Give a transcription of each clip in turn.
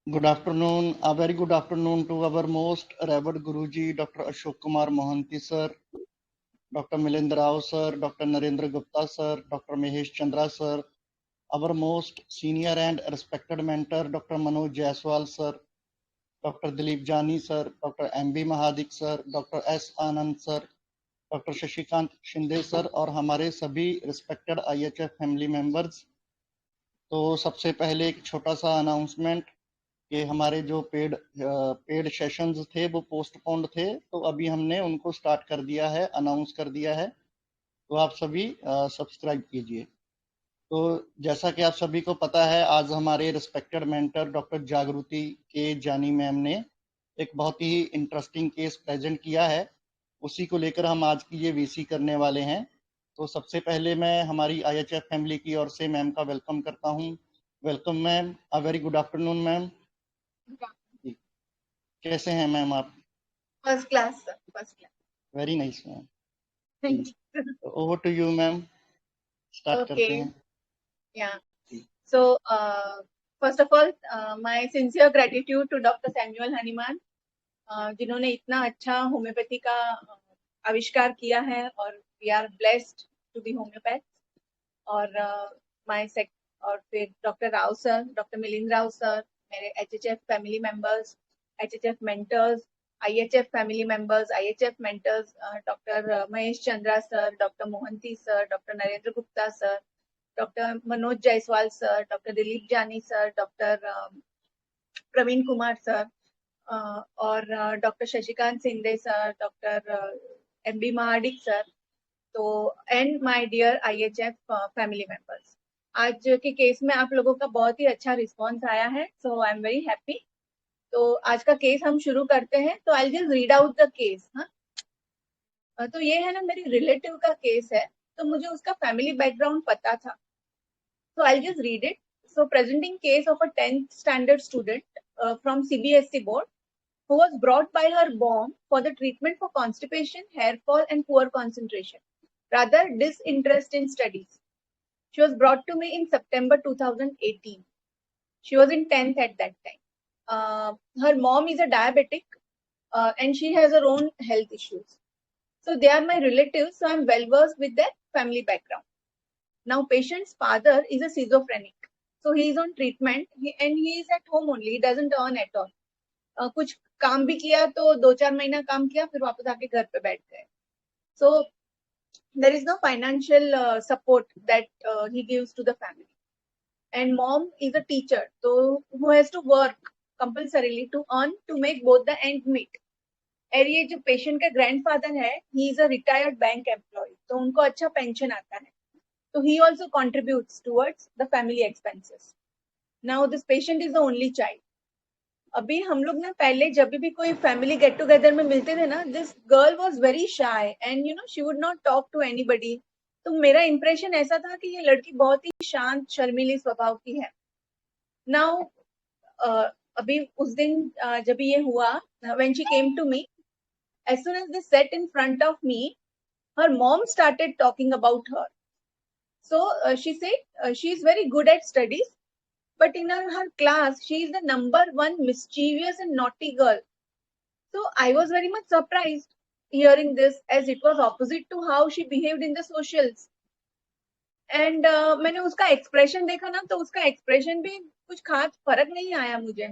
Good afternoon. A very good afternoon to our most revered Guruji, Dr. Ashok Kumar Mohanty sir, Dr. Milind Rao sir, Dr. Narendra Gupta sir, Dr. Mahesh Chandra sir, our most senior and respected mentor, Dr. Manoj Jaiswal sir, Dr. Dilip Jani sir, Dr. M.B. Mahadik sir, Dr. S. Anand sir, Dr. Shashikant Shinde sir और हमारे सभी respected IHF family members. तो सबसे पहले एक छोटा सा announcement कि हमारे जो पेड सेशंस थे वो पोस्टपोन्ड थे, तो अभी हमने उनको स्टार्ट कर दिया है, अनाउंस कर दिया है, तो आप सभी सब्सक्राइब कीजिए। तो जैसा कि आप सभी को पता है, आज हमारे रिस्पेक्टेड मेंटर डॉक्टर जागृति के जानी मैम ने एक बहुत ही इंटरेस्टिंग केस प्रेजेंट किया है, उसी को लेकर हम आज की ये वीसी करने वाले हैं। तो सबसे पहले मैं हमारी IHF फैमिली की ओर से मैम का वेलकम करता हूँ। Welcome ma'am, a very good afternoon ma'am. कैसे हैं मैम आप? First class sir, first class. Very nice ma'am. Thank you. Over to you ma'am, start करते हैं। Yeah so first of all my sincere gratitude to doctor Samuel Hahnemann, जिन्होंने इतना अच्छा homoeopathy का आविष्कार किया है, और we are blessed to be homoeopath. और और फिर doctor Rao sir, doctor Milind Rao sir, मेरे HHF family members, HHF mentors, IHF family members, IHF mentors, doctor Mahesh Chandra sir, doctor Mohanty sir, doctor Narendra Gupta sir, doctor Manoj Jaiswal sir, doctor Dilip Jani sir, doctor Praveen Kumar sir, और doctor Shashikant Shinde sir, doctor MB Mahadik sir, तो and my dear IHF family members. आज के case में आप लोगों का बहुत ही अच्छा रिस्पांस आया है, सो आई एम वेरी हैप्पी। तो आज का केस हम शुरू करते हैं। तो I just read out the case. तो ये है ना, मेरी रिलेटिव का केस है, तो मुझे उसका फैमिली बैकग्राउंड पता था, so I'll just read it. So presenting case of a 10th standard student from CBSE board who was brought by her mom for the treatment for constipation, hair fall and poor concentration, rather disinterest in studies. She was brought to me in September 2018. She was in 10th at that time. Her mom is a diabetic, and she has her own health issues. So they are my relatives, so I'm well versed with their family background. Now patient's father is a schizophrenic, so he is on treatment, and he is at home only, he doesn't earn at all. कुछ काम भी किया तो 2-4 महीना काम किया, फिर वापस आके घर पे बैठ गए. So there is no financial support that he gives to the family. And mom is a teacher, so who has to work compulsorily to earn to make both the ends meet. और ये जो patient का grandfather है, he is a retired bank employee, तो उनको अच्छा pension आता है. So he also contributes towards the family expenses. Now this patient is the only child. अभी हम लोग ना पहले जब भी कोई फैमिली गेट टुगेदर में मिलते थे ना, this girl was very shy and you know she would not talk to anybody. तो मेरा इंप्रेशन ऐसा था कि ये लड़की बहुत ही शांत शर्मीली स्वभाव की है. नाउ अभी उस दिन जब ये हुआ, when she came to me, as soon as they sat in front of me, her mom started talking about her. So she said she is very good at studies, but in her class she is the number one mischievous and naughty girl. So I was very much surprised hearing this, as it was opposite to how she behaved in the socials. And मैंने उसका expression देखा ना, तो उसका expression भी कुछ खास फर्क नहीं आया मुझे,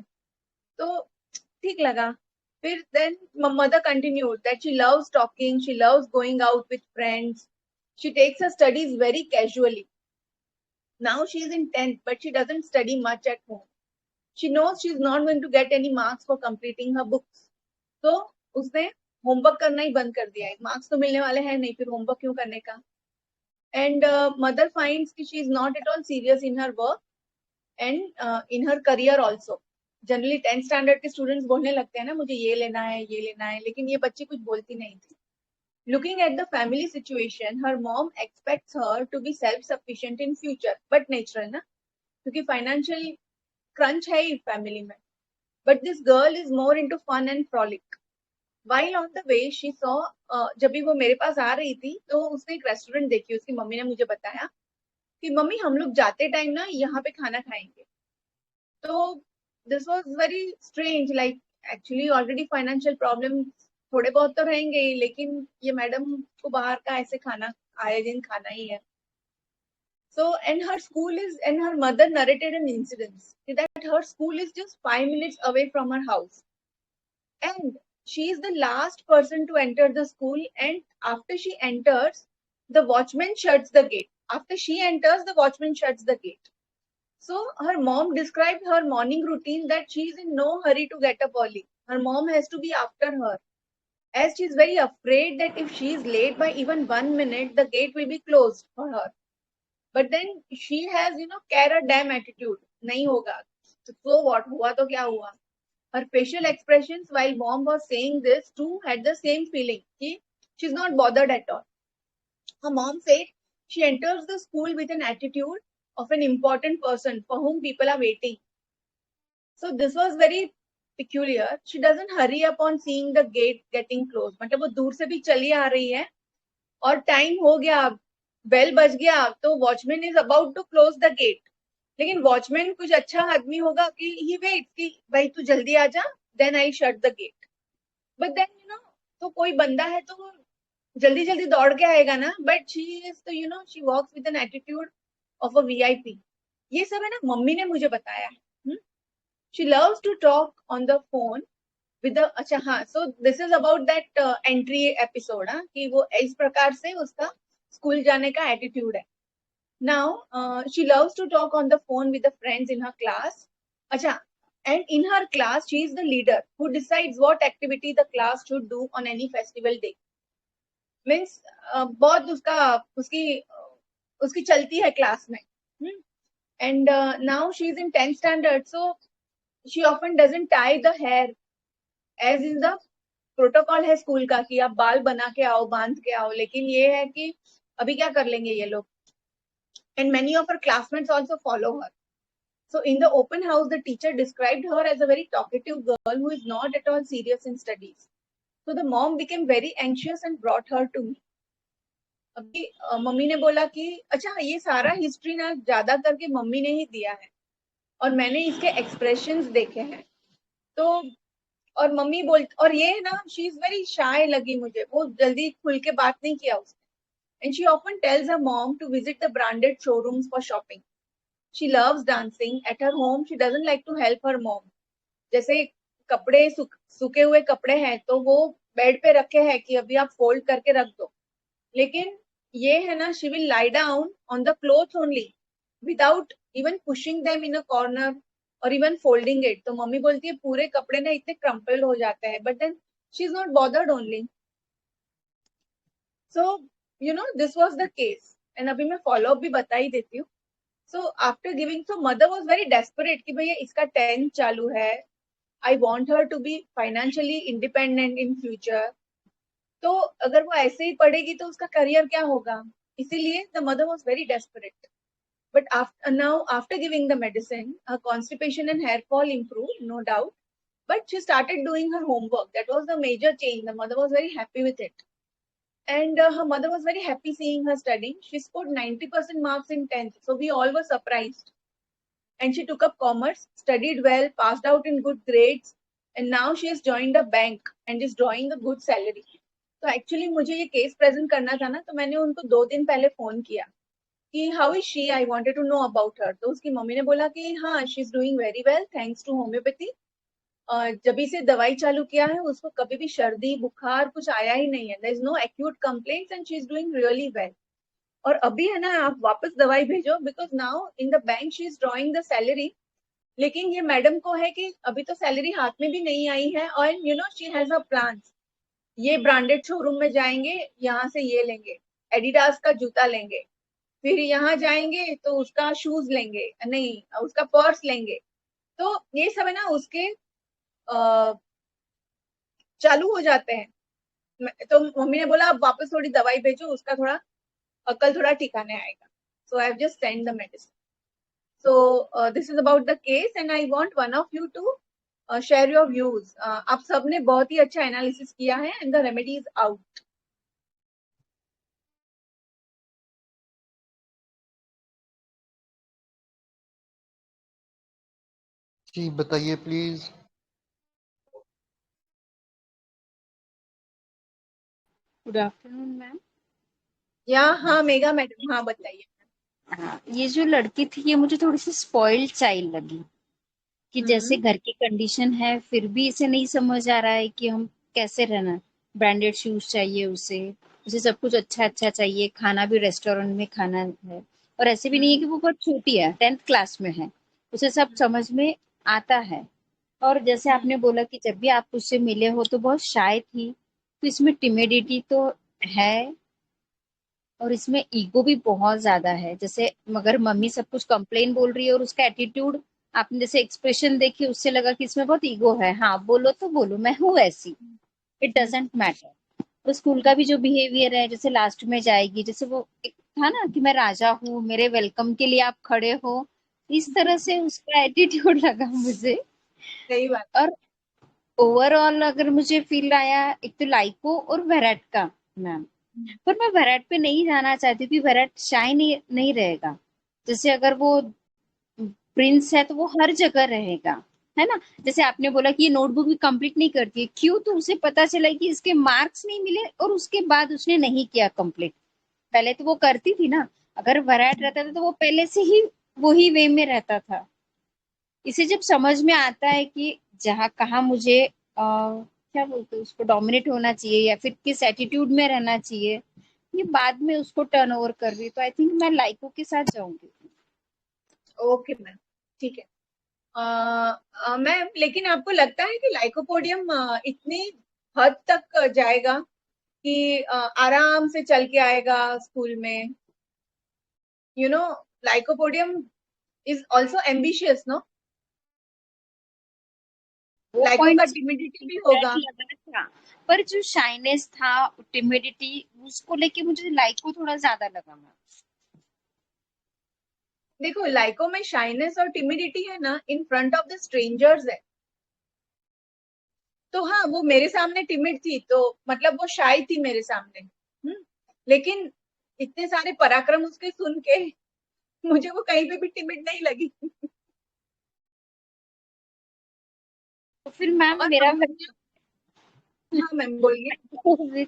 तो ठीक लगा. फिर then mother continued that she loves talking, she loves going out with friends, she takes her studies very casually. Now she is in 10th, but she doesn't study much at home. She knows she is not going to get any marks for completing her books. तो उसने homework करना ही बंद कर दिया है. Marks तो मिलने वाले हैं नहीं, फिर होमवर्क क्यों करने का. एंड मदर फाइंड्स कि she is not at all serious in her work and in her career also. Generally 10th standard के स्टूडेंट्स बोलने लगते हैं ना, मुझे ये लेना है, ये लेना है, लेकिन ये बच्ची कुछ बोलती नहीं थी. Looking at the family situation, her mom expects her to be self-sufficient in future, but natural ना, क्योंकि financial crunch है ही family में. But this girl is more into fun and frolic. While on the way, she saw, जब भी वो मेरे पास आ रही थी, तो उसने एक रेस्टोरेंट देखी. उसकी मम्मी ने मुझे बताया कि मम्मी हम लोग जाते टाइम ना यहाँ पे खाना खाएंगे. तो this was very strange. Like actually already financial problems थोड़े बहुत तो रहेंगे ही, लेकिन ये मैडम को बाहर का ऐसे खाना आए दिन खाना ही है. So, and her mother narrated an incident that her school is just 5 minutes away from her house. And she is the last person to enter the school. And after she enters, the watchman shuts the gate. After she enters, the watchman shuts the gate. So her mom described her morning routine that she is in no hurry to get up early. Her mom has to be after her, as she is very afraid that if she is late by even 1 minute, the gate will be closed for her. But then she has, care a damn attitude. नहीं होगा. So what? हुआ तो क्या हुआ? Her facial expressions while mom was saying this too had the same feeling. She's not bothered at all. Her mom said she enters the school with an attitude of an important person for whom people are waiting. So this was very peculiar. She doesn't hurry up on seeing the gate getting closed. मतलब वो दूर से भी चली आ रही है और time हो गया, बेल बज गया, तो watchman is about to close the gate. लेकिन वॉचमैन कुछ अच्छा आदमी होगा कि ही वेट कि भाई तू जल्दी आ जा, then I shut the gate. But then तो कोई बंदा है तो जल्दी जल्दी दौड़ के आएगा ना. बट शी इज तो she walks with an attitude of a VIP. ये सब है ना मम्मी ने मुझे बताया. She loves to talk on the phone with अच्छा हाँ. So this is about that entry episode. कि वो इस प्रकार से उसका स्कूल जाने का एटीट्यूड है. Now she loves to talk on the phone with the friends in her class. अच्छा, and in her class she is the leader who decides what activity the class should do on any festival day. Means बहुत उसकी चलती है class में. And now she is in 10th standard, so she often doesn't tie the hair as is the protocol है school का कि आप बाल बना के आओ, बांध के आओ. लेकिन ये है कि अभी क्या कर लेंगे ये लोग. And many of her classmates also follow her. So in the open house, the teacher described her as a very talkative girl who is not at all serious in studies. So the mom became very anxious and brought her to me. अभी mummy ने बोला कि अच्छा ये सारा history ना ज्यादा करके मम्मी ने ही दिया है और मैंने इसके एक्सप्रेशंस देखे हैं. तो और मम्मी बोल और ये ना शी इज वेरी शाय लगी मुझे. वो जल्दी खुल के बात नहीं किया उसने. And she often tells her mom to visit the branded showrooms for shopping. She loves dancing. At her home, she doesn't like to help her mom. जैसे कपड़े सूखे हुए कपड़े हैं तो वो बेड पे रखे हैं कि अभी आप फोल्ड करके रख दो. लेकिन ये है ना, she will lie down on the clothes only without even pushing them in a corner or even folding it. तो मम्मी बोलती है पूरे कपड़े ना इतने crumpled हो जाते हैं. But then she is not bothered only. So this was the case. And अभी मैं follow up भी बता ही देती हूँ. So after giving, so mother was very desperate कि भैया इसका 10th चालू है. I want her to be financially independent in future. तो अगर वो ऐसे ही पढ़ेगी तो उसका करियर क्या होगा. इसीलिए the mother was very desperate. But after giving the medicine, her constipation and hair fall improved, no doubt. But she started doing her homework. That was the major change. The mother was very happy with it. And her mother was very happy seeing her studying. She scored 90% marks in 10th. So we all were surprised. And she took up commerce, studied well, passed out in good grades. And now she has joined a bank and is drawing a good salary. तो actually मुझे ये case present करना था ना, तो मैंने उनको 2 दिन पहले फोन किया कि how is she, I wanted to know about her. तो उसकी मम्मी ने बोला कि हाँ she is doing very well thanks to homeopathy. जब से दवाई चालू किया है उसको कभी भी सर्दी बुखार कुछ आया ही नहीं है. There is no acute complaints and she is doing really well. और अभी है ना आप वापस दवाई भेजो because now in the bank she is drawing the salary. लेकिन ये मैडम को है कि अभी तो सैलरी हाथ में भी नहीं आई है और शी हैज अ प्लान्स. ये ब्रांडेड शोरूम में जाएंगे, यहाँ से ये लेंगे, एडिडास का जूता लेंगे, फिर यहाँ जाएंगे तो उसका शूज लेंगे, नहीं उसका पर्स लेंगे. तो ये सब है ना उसके चालू हो जाते हैं. तो मम्मी ने बोला अब वापस थोड़ी दवाई भेजो, उसका थोड़ा अकल थोड़ा ठिकाने आएगा. So I have just send the medicine. So this is about the case and I want one of you to share your views. आप सबने बहुत ही अच्छा एनालिसिस किया है and the remedy is out. जी बताइए प्लीज। Good afternoon ma'am. या हाँ mega madam, हाँ बताइए। हाँ, ये जो लड़की थी ये मुझे थोड़ी सी स्पॉइल्ड चाइल्ड लगी कि जैसे हम्म। घर की कंडीशन है फिर भी इसे नहीं समझ आ रहा है कि हम कैसे रहना। ब्रांडेड शूज चाहिए उसे, उसे सब कुछ अच्छा अच्छा चाहिए, खाना भी रेस्टोरेंट में खाना है। और ऐसे भी नहीं है कि वो बहुत छोटी है, 10th क्लास में है, उसे सब समझ में आता है। और जैसे हम्म। आपने बोला कि जब भी आप उससे मिले हो तो बहुत शाय थी, तो इसमें टिमिडिटी तो है और इसमें ईगो भी बहुत ज्यादा है। जैसे मगर मम्मी सब कुछ कंप्लेन बोल रही है और उसका एटीट्यूड आपने जैसे एक्सप्रेशन देखी उससे लगा कि इसमें बहुत ईगो है। हाँ बोलो तो बोलो, मैं हूँ ऐसी, इट हम्म। Doesn't matter. तो स्कूल का भी जो बिहेवियर है, जैसे लास्ट में जाएगी, जैसे वो एक था ना कि मैं राजा हूँ, मेरे वेलकम के लिए आप खड़े हो, इस तरह से उसका एटीट्यूड लगा मुझे। सही बात। और ओवरऑल अगर मुझे फील आया, एक तो लाइको और वेरेट का मैम, पर मैं वेरेट पे नहीं जाना चाहती क्योंकि वेरेट शाइन नहीं रहेगा। जैसे अगर वो प्रिंस है तो वो हर जगह रहेगा, है ना। जैसे आपने बोला कि ये नोटबुक भी कंप्लीट नहीं करती है, क्यों? तो उसे पता चला कि इसके मार्क्स नहीं मिले और उसके बाद उसने नहीं किया कंप्लीट। पहले तो वो करती थी ना। अगर वैरायट रहता था तो वो पहले से ही वही वे में रहता था। इसे जब समझ में आता है कि जहाँ कहाँ मुझे क्या बोलते हैं उसको, डोमिनेट होना चाहिए या फिर किस एटीट्यूड में रहना चाहिए, ये बाद में उसको टर्न ओवर कर रही, तो आई थिंक मैं लाइको के साथ जाऊंगी। ओके मैम, ठीक है। मैम लेकिन आपको लगता है कि लाइकोपोडियम इतनी हद तक जाएगा कि आराम से चल के आएगा स्कूल में? You know, lycopodium is also ambitious, no? वो लाइको का पॉइंट टिमिडिटी भी होगा। लगा था, पर जो शाइनेस था, टिमिडिटी, उसको लेके मुझे लाइको थोड़ा ज्यादा लगा मैम। देखो, लाइको में शाइनेस और टिमिडिटी है ना, इन फ्रंट ऑफ द स्ट्रेंजर्स है। तो हाँ, वो मेरे सामने टिमिड थी तो मतलब वो शाय थी मेरे सामने। लेकिन इतने सारे पराक्रम उसके सुन के मुझे वो कहीं पे भी टिमिड नहीं लगी। तो फिर मैम और मेरा हाँ मैम बोलिए।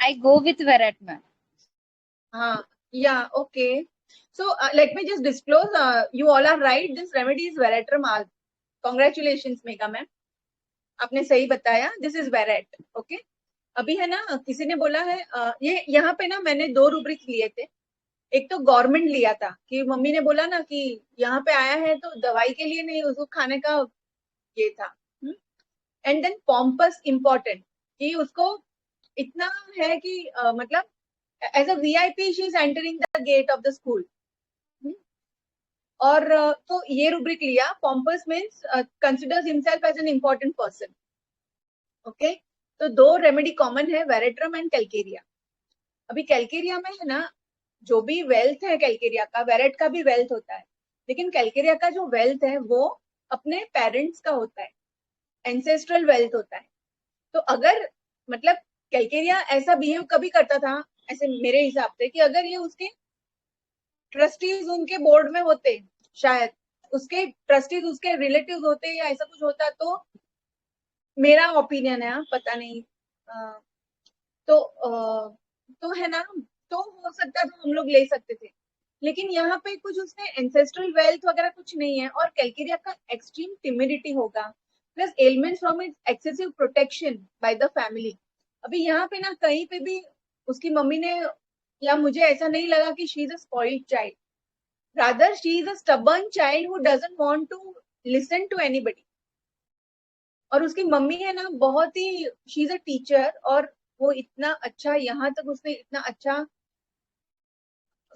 आई गो विथ वेरेट मैम। हाँ, या okay. So let me just disclose, you all are right, this remedy is Veratrum. Congratulations mega ma'am, आपने सही बताया, दिस इज वेरेट। ओके। अभी है ना, किसी ने बोला है ये यहाँ पे ना मैंने दो रूब्रिक लिए थे। एक तो गवर्नमेंट लिया था कि मम्मी ने बोला ना कि यहाँ पे आया है तो दवाई के लिए नहीं, उसको खाने का ये था। एंड देन पॉम्पस इम्पोर्टेंट, कि उसको इतना है कि मतलब as a VIP she is entering the gate of the school. और तो ये रूब्रिक लिया, pompous means considers himself as an important person. Okay. तो दो रेमेडी कॉमन है, वेरेट्रम एंड कैलकेरिया। अभी कैलकेरिया में है ना, जो भी वेल्थ है कैलकेरिया का, वेरेट का भी वेल्थ होता है, लेकिन कैलकेरिया का जो वेल्थ है वो अपने पेरेंट्स का होता है, एंसेस्ट्रल वेल्थ होता है। तो अगर मतलब कैलकेरिया ऐसा बिहेव कभी करता था, ऐसे मेरे हिसाब से, कि अगर ये उसके ट्रस्टीज उनके बोर्ड में होते, शायद उसके ट्रस्टीज उसके रिलेटिव होते या ऐसा कुछ होता, तो मेरा ओपिनियन है, पता नहीं। तो तो है ना, तो हो सकता था हम लोग ले सकते थे। लेकिन यहाँ पे कुछ उसने एंसेस्ट्रल वेल्थ वगैरह कुछ नहीं है, और कैलकेरिया का एक्सट्रीम टिमिडिटी होगा, plus elements from its excessive protection by the family. अभी यहाँ पे ना कहीं पे भी उसकी मम्मी ने, या मुझे ऐसा नहीं लगा कि she is a spoiled child, rather she is a stubborn child who doesn't want to listen to anybody. और उसकी मम्मी है ना, बहुत ही, शी इज अ टीचर, और वो इतना अच्छा, यहाँ तक उसने इतना अच्छा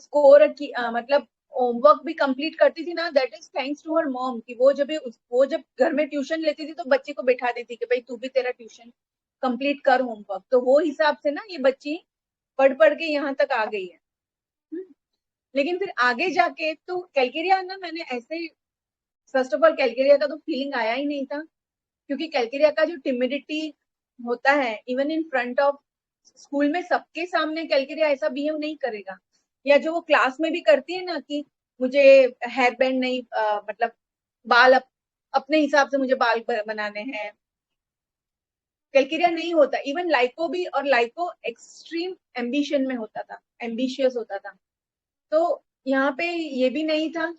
स्कोर की, मतलब होमवर्क भी कंप्लीट करती थी ना, that is thanks to her mom. कि वो जब घर में ट्यूशन लेती थी तो बच्चे को बैठा देती कि भाई तू भी तेरा ट्यूशन कंप्लीट कर होमवर्क, तो वो हिसाब से ना ये बच्ची पढ़ पढ़ के यहाँ तक आ गई है। हम्म। लेकिन फिर आगे जाके तो कैलकेरिया ना, मैंने ऐसे, फर्स्ट ऑफ ऑल कैलकेरिया का तो फीलिंग आया ही नहीं था, क्योंकि कैलकेरिया का जो टिमिडिटी होता है even in front of school में सबके सामने, कैलकेरिया ऐसा बिहेव नहीं करेगा। या जो वो क्लास में भी करती है ना कि मुझे हेयर बैंड नहीं, मतलब बाल अपने हिसाब से मुझे बाल बनाने हैं। कैलकेरिया नहीं होता, इवन लाइको भी, और लाइको एक्सट्रीम एम्बिशन में होता था, एम्बिशियस होता था। तो यहाँ पे ये भी नहीं था,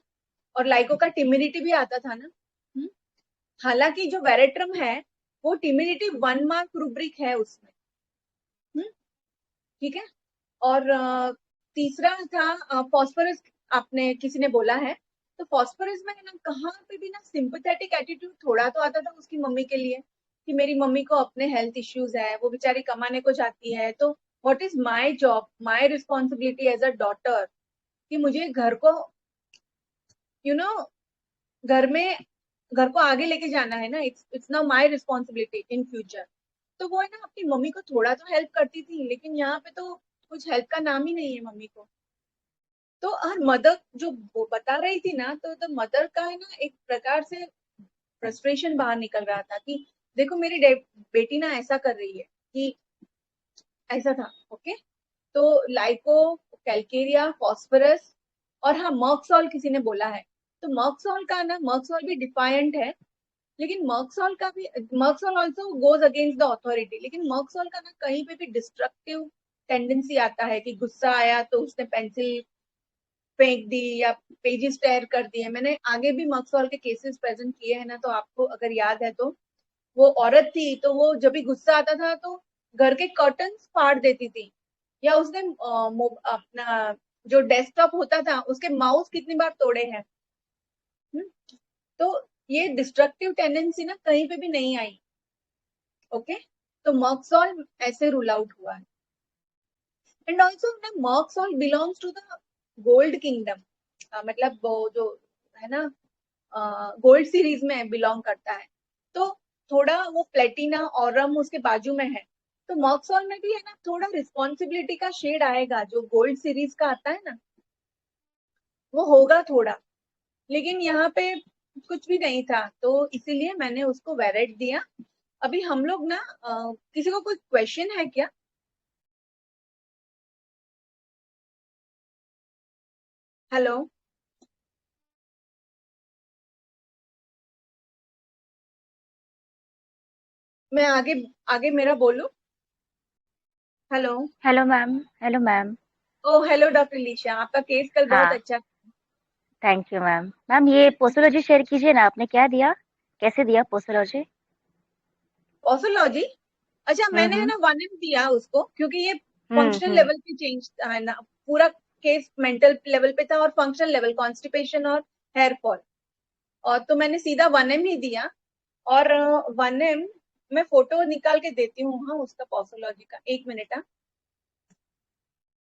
और लाइको का टिमिडिटी भी आता था ना। हालांकि जो वेरेट्रम है वो टिमिडिटी 1 मार्क रूब्रिक है उसमें। ठीक है। और तीसरा था फॉस्फोरस, आपने किसी ने बोला है, तो फॉस्फोरस में है ना कहाँ पे भी ना सिंपैथेटिक एटीट्यूड थोड़ा तो आता था उसकी मम्मी के लिए, कि मेरी मम्मी को अपने हेल्थ इश्यूज है, वो बेचारी कमाने को जाती है, तो what is my job, my responsibility as a daughter, कि मुझे घर को यू नो घर को आगे लेके जाना है ना, it's now my responsibility in future. तो वो है ना अपनी मम्मी को थोड़ा तो हेल्प करती थी, लेकिन यहाँ पे तो कुछ हेल्प का नाम ही नहीं है मम्मी को। तो हर मदर जो वो बता रही थी ना, तो द मदर का है ना एक प्रकार से फ्रस्ट्रेशन बाहर निकल रहा था कि देखो मेरी बेटी ना ऐसा कर रही है, कि ऐसा था। ओके। तो लाइको, कैलकेरिया, फॉस्फोरस, और हाँ मर्कसॉल किसी ने बोला है। तो मर्कसॉल का ना, मर्कसॉल भी डिफायंट है, लेकिन मर्कसॉल का भी, Merc sol also goes against the authority, लेकिन मर्कसॉल का ना कहीं पे भी डिस्ट्रक्टिव टेंडेंसी आता है, कि गुस्सा आया तो उसने पेंसिल फेंक दी या पेजेस टेयर कर दिए। मैंने आगे भी मर्कसॉल के केसेस प्रेजेंट किए हैं ना, तो आपको अगर याद है तो वो औरत थी, तो वो जब भी गुस्सा आता था तो घर के कर्टन्स फाड़ देती थी, या उसने अपना जो डेस्कटॉप होता था उसके माउस कितनी बार तोड़े हैं। तो ये डिस्ट्रक्टिव टेंडेंसी ना कहीं पे भी नहीं आई। ओके। तो मर्कसॉल ऐसे रूल आउट हुआ है। एंड ऑल्सो ना merc sol belongs to the gold kingdom, मतलब वो जो है ना गोल्ड सीरीज में बिलोंग करता है। तो थोड़ा वो प्लेटिना ऑरम उसके बाजू में है, तो मर्कसॉल में भी है ना थोड़ा रिस्पॉन्सिबिलिटी का शेड आएगा, जो गोल्ड सीरीज का आता है ना वो होगा थोड़ा। लेकिन यहाँ पे कुछ भी नहीं था, तो इसीलिए मैंने उसको वेरेट दिया। अभी हम लोग ना किसी को कोई क्वेश्चन है क्या? हेलो, मैं आगे आगे मेरा बोलूं? Hello. Hello ma'am. Hello ma'am. Oh hello doctor Lisha, आपका केस कल बहुत हाँ, अच्छा। Thank you ma'am. मैम ये पोस्टोलॉजी शेयर कीजिए ना, आपने क्या दिया, कैसे दिया पोस्टोलॉजी? ऑसोलॉजी, अच्छा मैंने है हम्म। ना 1M दिया उसको, क्योंकि ये फंक्शनल हम्म। लेवल पे चेंज है ना, पूरा केस मेंटल लेवल पे था और फंक्शनल लेवल कॉन्स्टिपेशन और हेयर फॉल, और तो मैंने सीधा 1M ही दिया। और 1M मैं फोटो निकाल के देती हूँ हाँ उसका पोस्टोलॉजी का, 1 मिनट। हाँ,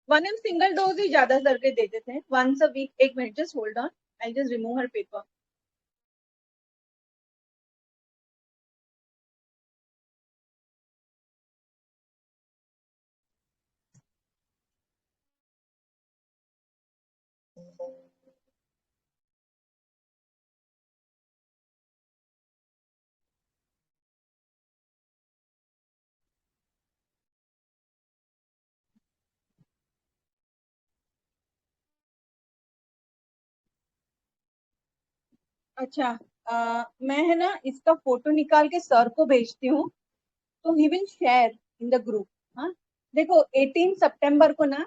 1M सिंगल डोज ही ज्यादा करके देते थे, once a week. 1 minute, just hold on, I just remove her paper. अच्छा, मैं है ना इसका फोटो निकाल के सर को भेजती हूँ, तो he will share in the group. हाँ, देखो 18 सितंबर को ना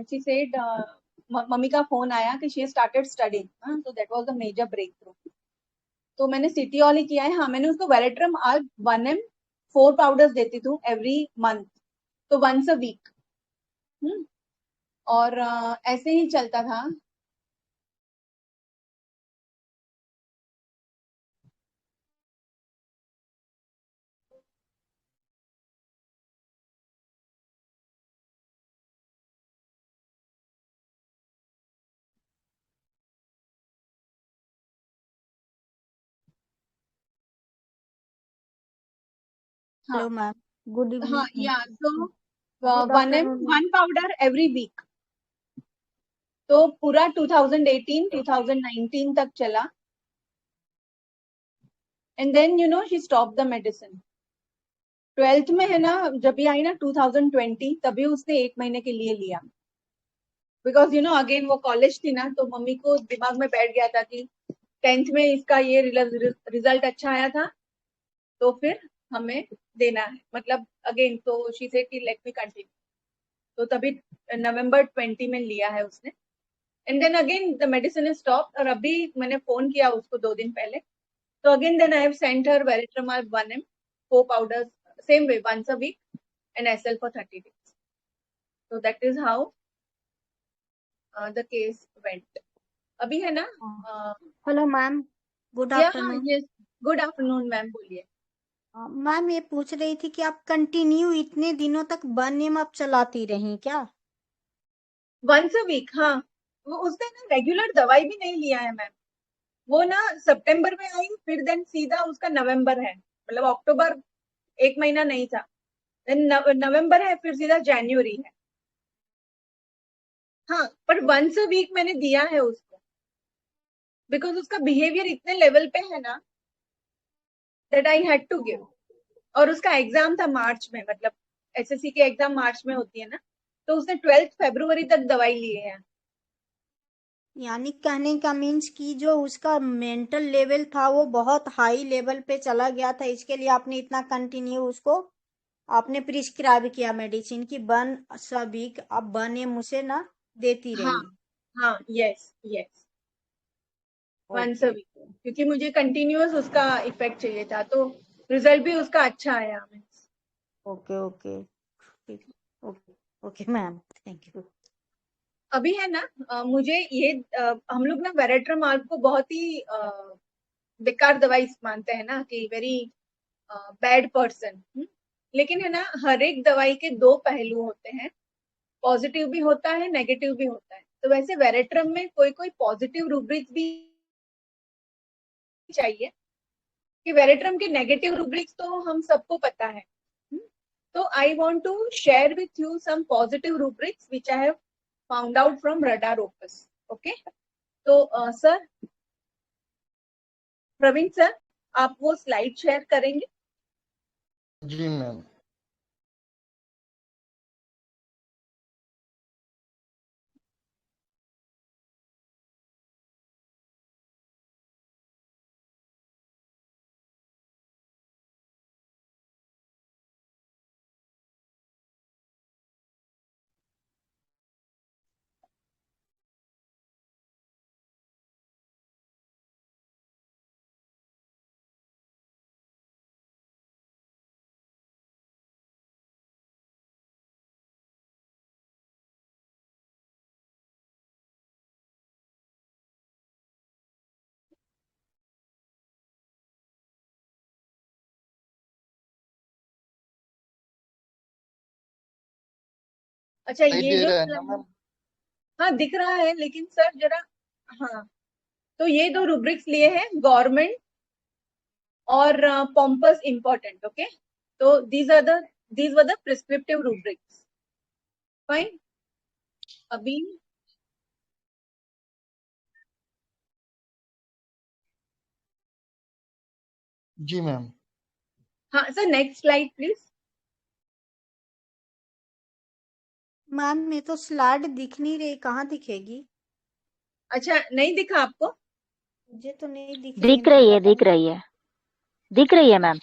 शी सेड, मम्मी का फोन आया कि शी स्टार्टेड स्टडीिंग, हाँ, तो that was the major breakthrough. तो मैंने सिटी हॉल ही किया है। हाँ, मैंने उसको वेरेट्रम आज 1M 4 पाउडर्स देती थी एवरी मंथ, तो वंस अ वीक। और ऐसे ही चलता था। हाँ हेलो मैम, गुड हाँ, इवनिंग। या तो good 1M afternoon ma'am. 1 powder every week, तो पूरा 2018 2019 तक चला। And then she stop the medicine. 12th में है ना, जब भी आई ना 2020, तभी उसने 1 महीने के लिए लिया, बिकॉज अगेन वो कॉलेज थी ना, तो मम्मी को दिमाग में बैठ गया था कि 10th में इसका ये रिजल्ट अच्छा आया था, तो फिर हमें देना है, मतलब अगेन तो शी सेड कि लेट मी कंटिन्यू, तो तभी नवंबर 20 में लिया है उसने, and then again the medicine is stop, और अभी मैंने फोन किया उसको 2 दिन पहले, तो again then I have sent her veratrum album 1 ml 4 powders same way once a week and SL for 30 days. So that is how the case went. अभी है ना? Hello ma'am, good afternoon. Yes, good afternoon ma'am, बोलिए। Ma'am ये पूछ रही थी कि आप कंटिन्यू इतने दिनों तक 1 ml आप चलाती रही क्या? once a week, हाँ। वो उसने ना रेगुलर दवाई भी नहीं लिया है मैम, वो ना सितंबर में आई, फिर देन सीधा उसका नवंबर है, मतलब अक्टूबर 1 महीना नहीं था, देन नवंबर है, फिर सीधा जनवरी है। हाँ, पर once a week मैंने दिया है उसको, बिकॉज उसका बिहेवियर इतने लेवल पे है ना, that I had to give. और उसका एग्जाम था मार्च में, मतलब एसएससी के एग्जाम मार्च में होती है ना, तो उसने 12 फरवरी तक दवाई लिए है। यानी कहने का मीन्स कि जो उसका मेंटल लेवल था वो बहुत हाई लेवल पे चला गया था, इसके लिए आपने इतना कंटिन्यू उसको आपने प्रिस्क्राइब किया मेडिसिन की 1 वीक आप 1 ml उसे ना देती हाँ रही। हाँ, yes yes, once a okay week, क्योंकि मुझे कंटिन्यूअस उसका इफेक्ट चाहिए था, तो रिजल्ट भी उसका अच्छा आया। ओके ओके ठीक, okay okay ma'am, thank you. अभी है ना, मुझे ये हम लोग ना वेरेट्रमाल को बहुत ही बेकार दवाई मानते हैं ना, कि वेरी बैड पर्सन, लेकिन है ना, हर एक दवाई के 2 पहलू होते हैं, पॉजिटिव भी होता है, नेगेटिव भी होता है। तो वैसे वेरेट्रम में कोई कोई पॉजिटिव रूब्रिक्स भी चाहिए, कि वेरेट्रम के नेगेटिव रूब्रिक्स तो हम सबको पता है, तो I want to share with you some positive rubrics which I have found out from Radar Opus. Okay, तो सर, प्रवीण सर, आप वो स्लाइड शेयर करेंगे? जी मैम। अच्छा, सही ये दे जो रहा है ना मैम? हाँ दिख रहा है, लेकिन सर जरा, हाँ, तो ये 2 रूब्रिक्स लिए हैं, गवर्नमेंट और पॉम्पस इम्पोर्टेंट। ओके, तो these were the prescriptive rubrics. Fine. अभी जी मैम। हाँ sir, next slide please. Ma'am मैं तो स्लाइड दिख नहीं रही, कहाँ दिखेगी? अच्छा, नहीं दिखा आपको? मुझे तो नहीं दिख रही दिख मैम, रही है, पता दिख नहीं। रही है, दिख रही है मैम।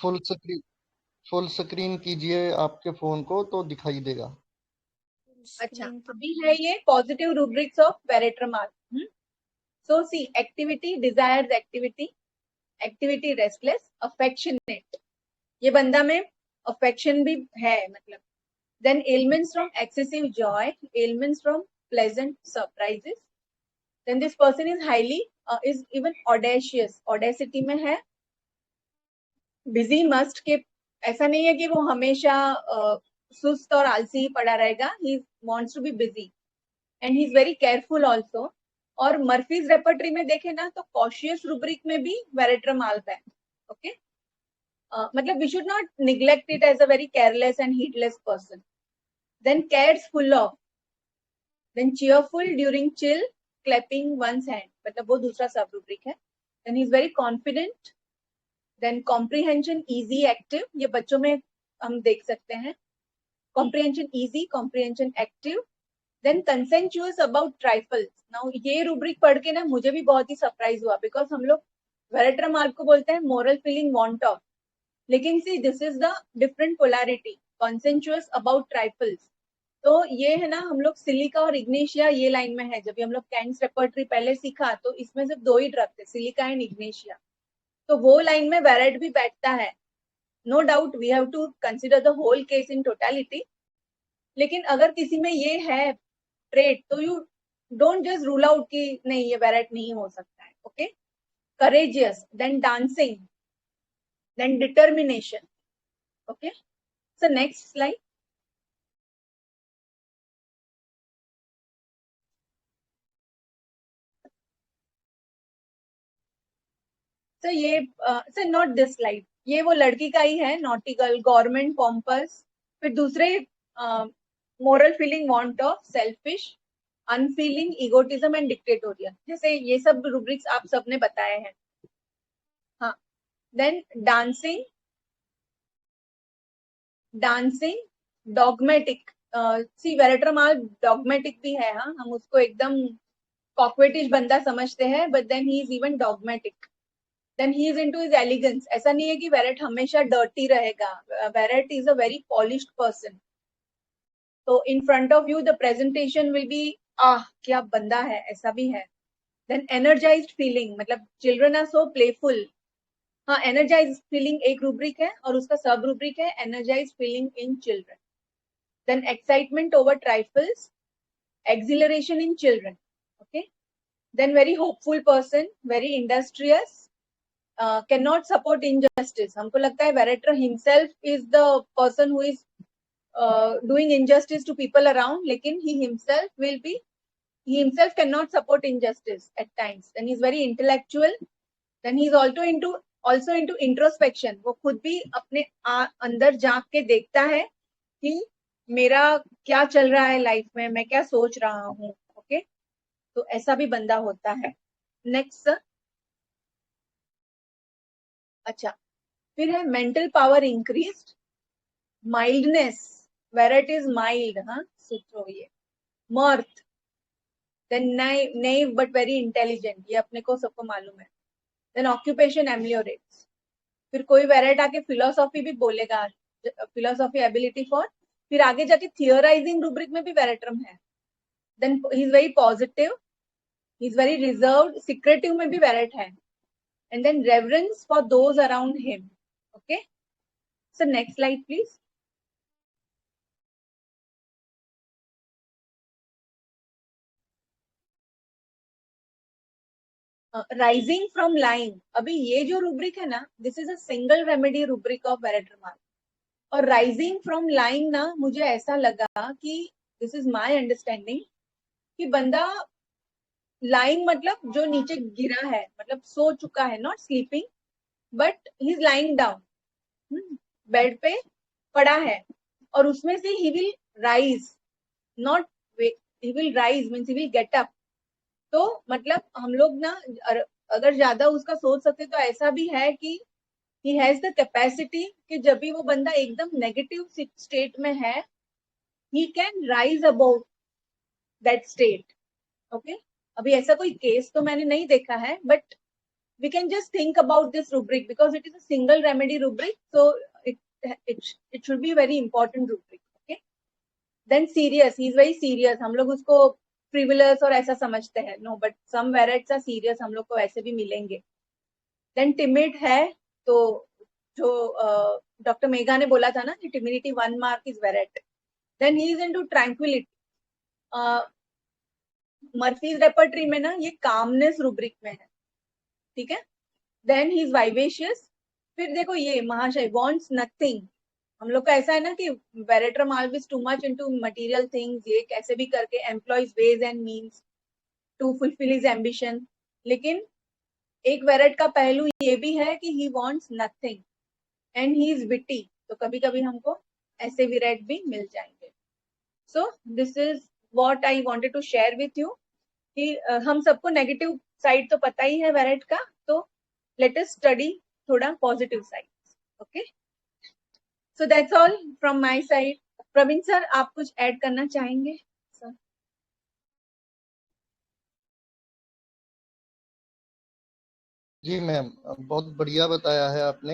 फुल स्क्रीन कीजिए आपके फोन को तो दिखाई देगा। अच्छा, स्क्रीन तो अभी है ये positive rubrics of veratrum album. So see, activity, desires activity, activity restless, affectionate, ये बंदा में अफेक्शन भी है, मतलब। Then ailments from excessive joy, ailments from pleasant surprises. Then this person is highly is even audacious. Audacity में है, busy must के, ऐसा नहीं है कि वो हमेशा सुस्त और आलसी ही पड़ा रहेगा. He wants to be busy and he is very careful also. और मर्फीज रेपर्टरी में देखे ना, तो कॉशियस रूब्रिक में भी वेरेट्रमाल है. ओके, मतलब we should not neglect it as a very careless and heedless person. Then cares full of, then cheerful during chill, clapping one's hand, मतलब वो दूसरा सब रूब्रिक है. Then he is very confident. Then comprehension easy active, ये बच्चों में हम देख सकते हैं. Comprehension easy, comprehension active. Then conscientious about trifles. Now ये रूब्रिक पढ़ के ना मुझे भी बहुत ही सरप्राइज हुआ, बिकॉज हम लोग वेरेट्रा मार्क को बोलते हैं मोरल फीलिंग वांट ऑफ, लेकिन see this is the different polarity. Conscientious about trifles, तो ये है ना, हम लोग सिलिका और इग्नेशिया ये लाइन में है. जब हम लोग कैंस रेपर्टरी पहले सीखा तो इसमें सिर्फ 2 ही ड्रग थे, सिलिका एंड इग्नेशिया. तो वो लाइन में वेरेट भी बैठता है. No doubt we have to consider the whole case in totality. लेकिन अगर किसी में ये है ट्रेट तो you don't just rule out कि नहीं ये वेरेट नहीं हो सकता है. Okay, courageous, then dancing, then determination. Okay, so next slide. तो ये सर नॉट दिस स्लाइड, ये वो लड़की का ही है, नॉटी गर्ल, गवर्नमेंट पॉम्पस. फिर दूसरे moral feeling want of, selfish, unfailing, egotism and dictatorial. जैसे ये सब रूब्रिक्स आप सबने बताए हैं. हाँ, देन डांसिंग, डॉगमेटिक. सी वेरेट्रा मार्क डॉगमेटिक भी है. हाँ, हम उसको एकदम कॉकवेटिश बंदा समझते हैं, but then he is even dogmatic. Then he is into his elegance. ऐसा नहीं है कि वेरेट हमेशा डर्टी रहेगा. Verat is a very polished person. तो in front of you the presentation will be ah क्या बंदा है, ऐसा भी है. देन एनर्जाइज्ड फीलिंग, मतलब चिल्ड्रन आर सो प्लेफुल. हाँ, एनर्जाइज्ड फीलिंग एक रूब्रिक है और उसका सब रूब्रिक है energised feeling in children. Then excitement over trifles, acceleration in children. Okay, then very hopeful person, very industrious, cannot support injustice. हमको लगता है वेरेट्रा himself is the person who is doing injustice to people around, लेकिन he himself cannot support injustice at times. And he is very intellectual. Then he is also into introspection. वो खुद भी अपने अंदर झांक के देखता है कि मेरा क्या चल रहा है लाइफ में, मैं क्या सोच रहा हूँ. ओके, तो ऐसा भी बंदा होता है. Next sir. अच्छा, फिर है mental power increased, mildness, verat is mild. हाँ, सोचो ये mirth, then naive but very intelligent, ये अपने को सबको मालूम है. Then occupation ameliorates. फिर कोई वेरेट आके फिलोसॉफी भी बोलेगा, फिलोसॉफी एबिलिटी फॉर. फिर आगे जाके थियोराइजिंग रूब्रिक में भी वेरेट्रम है. Then he is very positive, he is very reserved, secretive में भी वेरेट है. And then reverence for those around him. Okay, so next slide please. Rising from lying. अभी ये जो रूब्रिक है ना, this is a single remedy rubric of veratrum mark. और rising from lying ना, मुझे ऐसा लगा कि दिस इज माय अंडरस्टैंडिंग कि बंदा लाइंग मतलब जो नीचे गिरा है, मतलब सो चुका है, not sleeping but he is lying down, bed पे पड़ा है, और उसमें से he will rise, not he will rise means he will get up. तो मतलब हम लोग ना अगर ज्यादा उसका सोच सकते तो ऐसा भी है कि he has the capacity कि जब भी वो बंदा एकदम नेगेटिव स्टेट में है, he can rise above that state. Okay, अभी ऐसा कोई केस तो मैंने नहीं देखा है, but we can just think about this rubric because it is a single remedy rubric, so it should be a very important rubric. Okay, then serious, he is very serious. हम लोग उसको frivolous और ऐसा समझते हैं, no, but some verets are serious, हम लोग को ऐसे भी मिलेंगे. Then timid है, तो जो डॉक्टर मेघा ने बोला था ना कि timidity 1 mark is verat. Then he is into tranquility. Murphy's repertory में ना ये कामनेस रूब्रिक में है, ठीक है. Then he is vivacious. फिर देखो ये महाशय वांट्स नथिंग. हम लोग का ऐसा है ना कि veratrum mark is too much into material things, ये कैसे भी करके employs ways and means to fulfil his ambition. लेकिन एक वेरेट का पहलू ये भी है कि he wants nothing and he is witty. तो कभी कभी हमको ऐसे वेरेट भी मिल जाएंगे. So this is what I wanted to share with you कि हम सबको नेगेटिव साइड तो पता ही है वेरेट का, तो लेट अस स्टडी थोड़ा positive side. Okay, so that's all from my side. Praveen sir, आप कुछ ऐड करना चाहेंगे सर? जी मैम, बहुत बढ़िया बताया है आपने।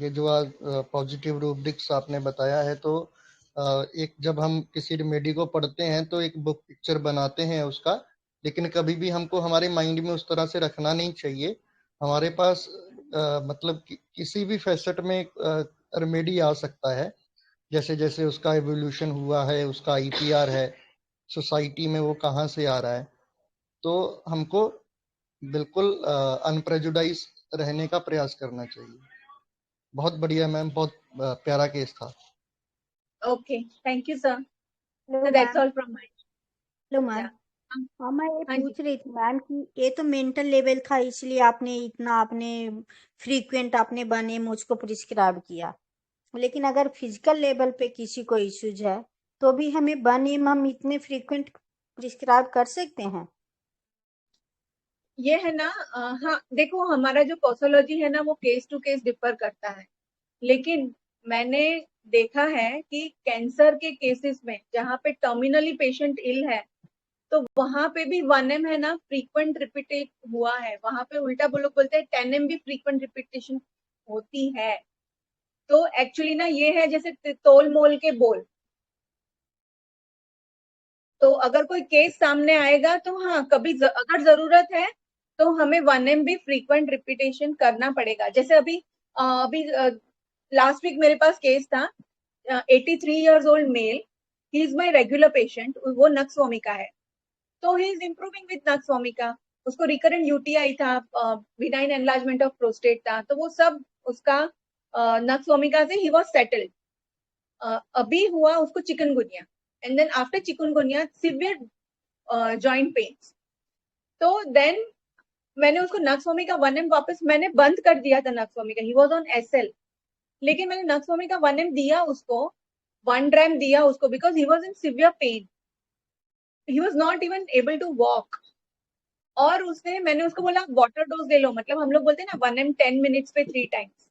ये जो आज पॉजिटिव रूब्रिक्स आपने बताया है, तो एक जब हम किसी रेमेडी को पढ़ते हैं तो एक बुक पिक्चर बनाते हैं उसका, लेकिन कभी भी हमको हमारे माइंड में उस तरह से रखना नहीं चाहिए। हमारे पास मतलब किसी भी फैसेट में रेमेडी आ सकता है, जैसे जैसे उसका एवोल्यूशन हुआ है, उसका आईपीआर है, सोसाइटी में वो कहाँ से आ रहा है। तो हमको बिल्कुल अनप्रेजुडाइज रहने का प्रयास करना चाहिए। बहुत बढ़िया मैम, बहुत प्यारा केस था। Okay, thank you, sir. Hello So that's ma'am. all from my hello ma'am. yeah. हाँ, मैं ये हाँ जी। पूछ रही थी मैम कि ये तो मेंटल लेवल था, इसलिए आपने इतना आपने फ्रीक्वेंट आपने बने मुझको प्रिस्क्राइब किया। लेकिन अगर फिजिकल लेवल पे किसी को इश्यूज है तो भी हमें वन एम हम इतने फ्रीक्वेंट प्रिस्क्राइब कर सकते हैं? ये है ना, हाँ देखो, हमारा जो पोसोलॉजी है ना वो केस टू केस डिफर करता है, लेकिन मैंने देखा है कि कैंसर के केसेस में जहाँ पे टर्मिनली पेशेंट इल है, तो वहां पे भी 1M है ना फ्रीक्वेंट रिपीटेड हुआ है। वहां पे उल्टा वो लोग बोलते हैं 10M भी फ्रीक्वेंट रिपीटेशन होती है। तो एक्चुअली ना ये है जैसे तोल मोल के बोल। तो अगर कोई केस सामने आएगा तो हाँ, कभी अगर जरूरत है तो हमें 1M भी फ्रीक्वेंट रिपीटेशन करना पड़ेगा। जैसे अभी लास्ट वीक मेरे पास केस था, 83 years old male, he is my regular patient, वो नक्स वोमिका है। तो he is improving with nux vomica. उसको रिकरेंट यूटीआई था, बिनाइन एनलार्जमेंट ऑफ प्रोस्टेट था, तो वो सब उसका नक्स वोमिका से ही वॉज सेटल्ड। अभी हुआ उसको chikungunya, and then after chikungunya severe joint pains. तो देन मैंने उसको नक्सवोमिका 1M वापस मैंने बंद कर दिया था। Nux vomica he was on SL, लेकिन मैंने नक्सवोमिका 1M दिया उसको, 1 gram दिया उसको, because he was in severe pain, he was not even able to walk. और उसने मैंने उसको बोला वाटर डोज ले लो, मतलब हम लोग बोलते हैं ना 1M 10 minutes पे 3 times।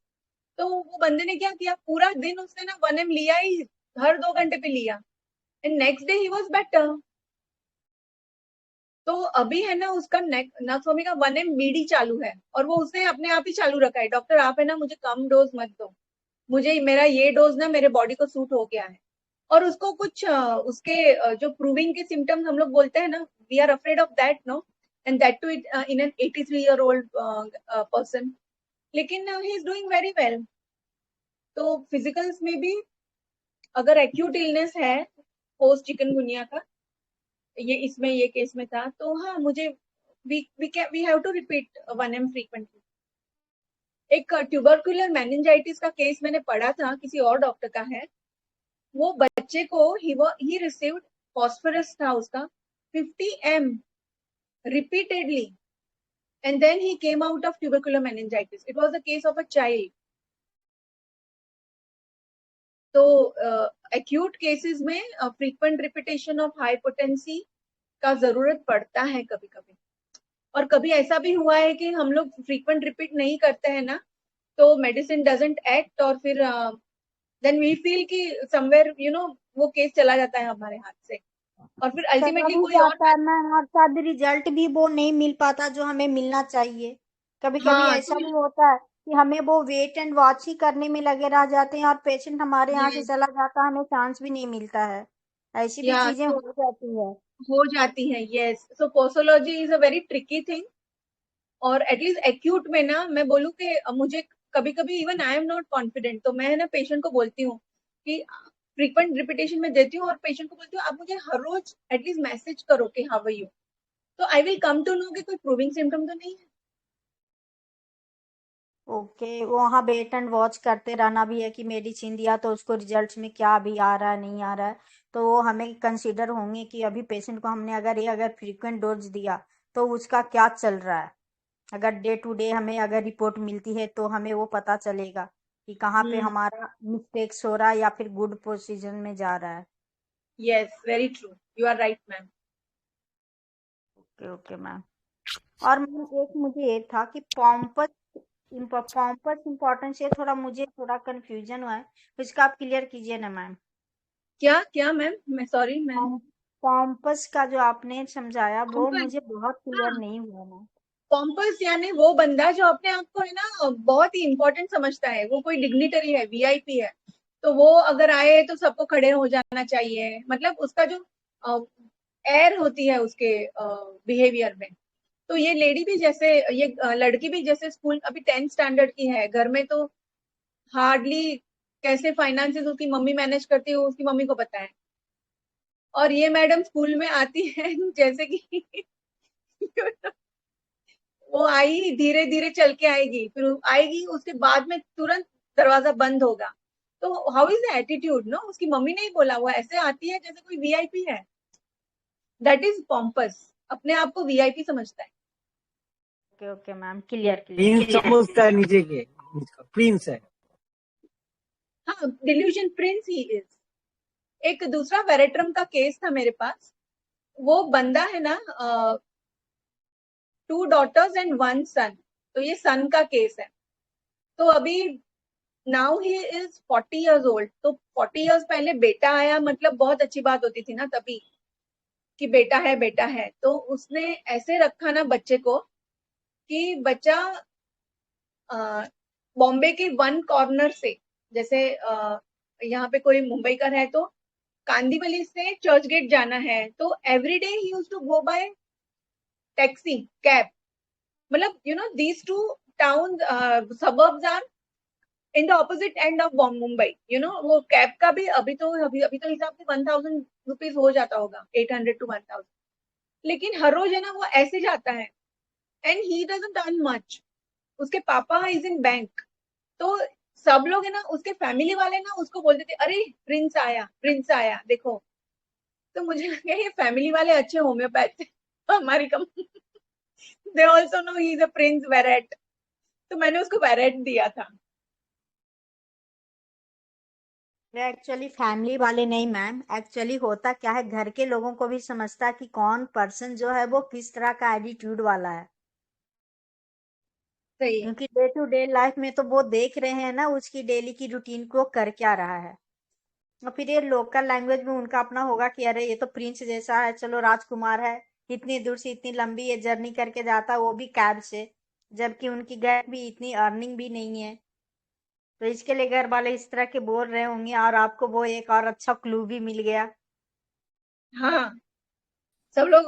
तो वो बंदे ने क्या किया, पूरा दिन उसने ना 1M लिया ही, हर 2 घंटे पे लिया, and next day he was better. तो अभी है ना उसका नक्सवोमिका 1M बीडी चालू है, और वो उसने अपने आप ही चालू रखा है, डॉक्टर आप है ना मुझे कम डोज मत दो, मुझे मेरा ये डोज ना मेरे बॉडी को सूट हो गया है। और उसको कुछ उसके जो प्रूविंग के सिम्टम्स हम लोग बोलते हैं ना, we are afraid of that, no, and that too in an 83-year-old person, लेकिन he is doing very well. तो फिजिकल्स में भी अगर एक्यूट इलनेस है पोस्ट चिकनगुनिया का, ये इसमें ये केस में था, तो हाँ मुझे we have to repeat 1M frequently. एक ट्यूबरकुलर मेनिंजाइटिस का केस मैंने पढ़ा था, किसी और डॉक्टर का है। वो बच्चे को ही रिसीव्ड फॉस्फोरस था उसका 50M repeatedly, and then he came out of tubercular meningitis. It was the case of a child. तो acute cases में frequent repetition of high potency का जरूरत पड़ता है कभी कभी। और कभी ऐसा भी हुआ है कि हम लोग फ्रीक्वेंट रिपीट नहीं करते हैं ना, तो मेडिसिन डजंट एक्ट, और फिर देन वी फील कि समवेयर वो केस चला जाता है हमारे हाथ से, और फिर चला अल्टीमेटली भी कोई और। जाता है मैम, और शायद रिजल्ट भी वो नहीं मिल पाता जो हमें मिलना चाहिए। कभी कभी हाँ ऐसा तो भी होता है कि हमें वो वेट एंड वॉच ही करने में लगे रह जाते हैं और पेशेंट हमारे यहाँ से ये चला जाता है, हमें चांस भी नहीं मिलता है। ऐसी भी या चीजें तो हो जाती है। हो जाती है, yes. So posology is a very tricky thing, और एटलीस्ट एक्यूट में ना मैं बोलूँ कि मुझे कभी कभी even I am not confident, तो मैं ना पेशेंट को बोलती हूँ कि फ्रीक्वेंट रिपीटेशन में देती हूँ, और पेशेंट को बोलती हूँ आप मुझे हर रोज एटलीस्ट मैसेज करो कि हाउ आर यू, तो I will come to know कि कोई प्रूविंग सिम्टम तो नहीं है। ओके, वो वहाँ वेट एंड वॉच करते रहना भी है कि मेडिसिन दिया तो उसको रिजल्ट्स में क्या अभी आ रहा है नहीं आ रहा है। तो वो हमें कंसीडर होंगे कि अभी पेशेंट को हमने अगर फ्रीक्वेंट डोज दिया तो उसका क्या चल रहा है। अगर डे टू डे हमें अगर रिपोर्ट मिलती है तो हमें वो पता चलेगा कि कहाँ पे हम्म, हमारा मिस्टेक्स हो रहा है या फिर गुड पोजीशन में जा रहा है। Yes, very true, you are right ma'am. Okay okay ma'am. और मैम एक मुझे ये था कि पॉम्पस इम्पोर्टेंस, ये थोड़ा मुझे थोड़ा कंफ्यूजन हुआ है, उसका आप क्लियर कीजिए ना मैम। क्या क्या मैम, मैं सॉरी मैम। पॉम्पस का जो आपने समझाया वो कॉम्पस, मुझे बहुत क्लियर हाँ, नहीं हुआ मैम। पॉम्पस यानी वो बंदा जो अपने आप को है ना बहुत ही इंपॉर्टेंट समझता है, वो कोई डिग्निटरी है, वीआईपी है, तो वो अगर आए तो सबको खड़े हो जाना चाहिए, मतलब उसका जो एयर होती है उसके बिहेवियर में। तो ये लेडी भी जैसे, ये लड़की भी जैसे स्कूल अभी 10th स्टैंडर्ड की है, घर में तो हार्डली कैसे फाइनेंसेस उसकी मम्मी मैनेज करती है उसकी मम्मी को पता है, और ये मैडम स्कूल में आती है जैसे कि वो आई धीरे धीरे चल के आएगी, फिर आएगी उसके बाद में तुरंत दरवाजा बंद होगा। तो how is the attitude, no, उसकी मम्मी ने ही बोला, वो ऐसे आती है जैसे कोई वीआईपी है। दैट इज पॉम्पस, अपने आप को वीआईपी समझता है। Okay okay ma'am, clear Prince clear. समझता है नीचे के, प्रिंस है। हाँ, डिल्यूजन प्रिंस ही इज। एक दूसरा वेरेट्रम का केस था मेरे पास, वो बंदा है ना 2 daughters and 1 son, तो ये सन का केस है। तो अभी now he is 40 years old, तो 40 years पहले बेटा आया मतलब बहुत अच्छी बात होती थी ना तभी, कि बेटा है बेटा है। तो उसने ऐसे रखा ना बच्चे को कि बच्चा बॉम्बे के वन कॉर्नर से, जैसे यहाँ पे कोई मुंबई का है तो कांदीवली से चर्च गेट जाना है, तो every day he used to go by taxi cab, मतलब you know these two town suburbs are in the opposite end of Mumbai, you know, वो कैब का भी अभी तो हिसाब से 1000 रुपीज हो जाता होगा, 800 to 1000, लेकिन हर रोज है ना वो ऐसे जाता है, and he doesn't earn much. उसके पापा इज इन बैंक, तो सब लोग है ना उसके फैमिली वाले ना उसको बोलते थे, अरे प्रिंस आया देखो। तो मुझे लगा ये फैमिली वाले अच्छे होम्योपैथ थे हमारी company, they also know he is a prince verat, तो मैंने उसको वेरेट दिया था। एक्चुअली फैमिली वाले नहीं मैम, एक्चुअली होता क्या है, घर के लोगों को भी समझता है कि कौन पर्सन जो है वो किस तरह का एटीट्यूड वाला है, सही है। क्योंकि डे टू डे लाइफ में तो वो देख रहे हैं ना उसकी डेली की रूटीन को कर क्या रहा है। और फिर ये लोकल लैंग्वेज में उनका अपना होगा कि अरे ये तो प्रिंस जैसा है, चलो राजकुमार है, इतनी दूर से इतनी लंबी ये जर्नी करके जाता है वो भी कैब से, जबकि उनकी घर भी इतनी अर्निंग भी नहीं है। तो इसके लिए घर वाले इस तरह के बोल रहे होंगे, और आपको वो एक और अच्छा क्लू भी मिल गया। हाँ, सब लोग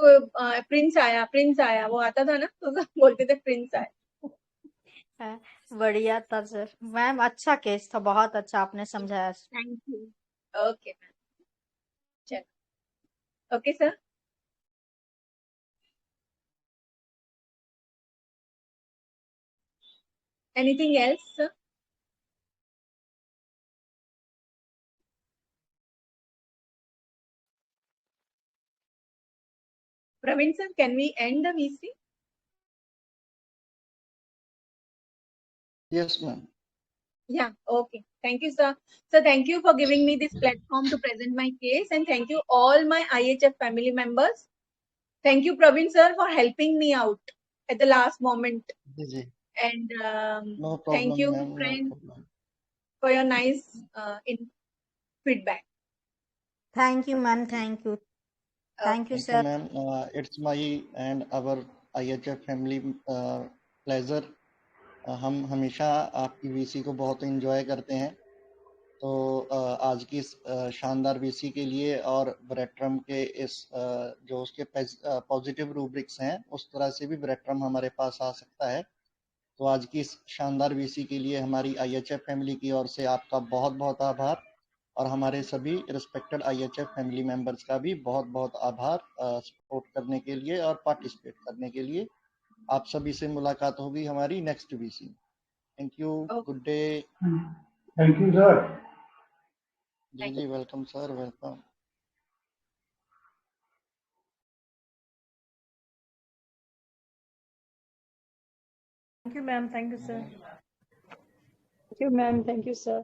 प्रिंस आया वो आता था ना, तो सब बोलते थे प्रिंस आया। है, बढ़िया था सर। मैम अच्छा केस था, बहुत अच्छा आपने समझाया। Thank you. ओके मैम, चलो, okay sir. Anything else sir? Praveen sir, can we end the VC? Yes, ma'am. Yeah, okay. Thank you, sir. So thank you for giving me this platform to present my case, and thank you all my IHF family members. Thank you, Praveen sir, for helping me out at the last moment. जी जी, And no thank problem, you, ma'am, no friend, problem. for your nice feedback. Thank you ma'am, thank you Thank you, sir. ma'am. It's my and our IHF family pleasure. हम हमेशा आपकी VC को बहुत enjoy करते हैं। तो आज की इस शानदार वीसी के लिए और ब्रेट्रम के इस जो उसके पॉजिटिव रूब्रिक्स हैं, उस तरह से भी ब्रेट्रम हमारे पास आ सकता है। तो आज की इस शानदार वीसी के लिए हमारी IHF फैमिली की ओर से आपका बहुत बहुत आभार, और हमारे सभी रिस्पेक्टेड IHF फैमिली मेंबर्स का भी बहुत बहुत आभार सपोर्ट करने के लिए और पार्टिसिपेट करने के लिए। आप सभी से मुलाकात होगी हमारी next VC. Thank you, good day. Thank you sir. जी जी, welcome sir, welcome. Thank you, ma'am. Thank you, sir. Thank you, ma'am. Thank you, sir.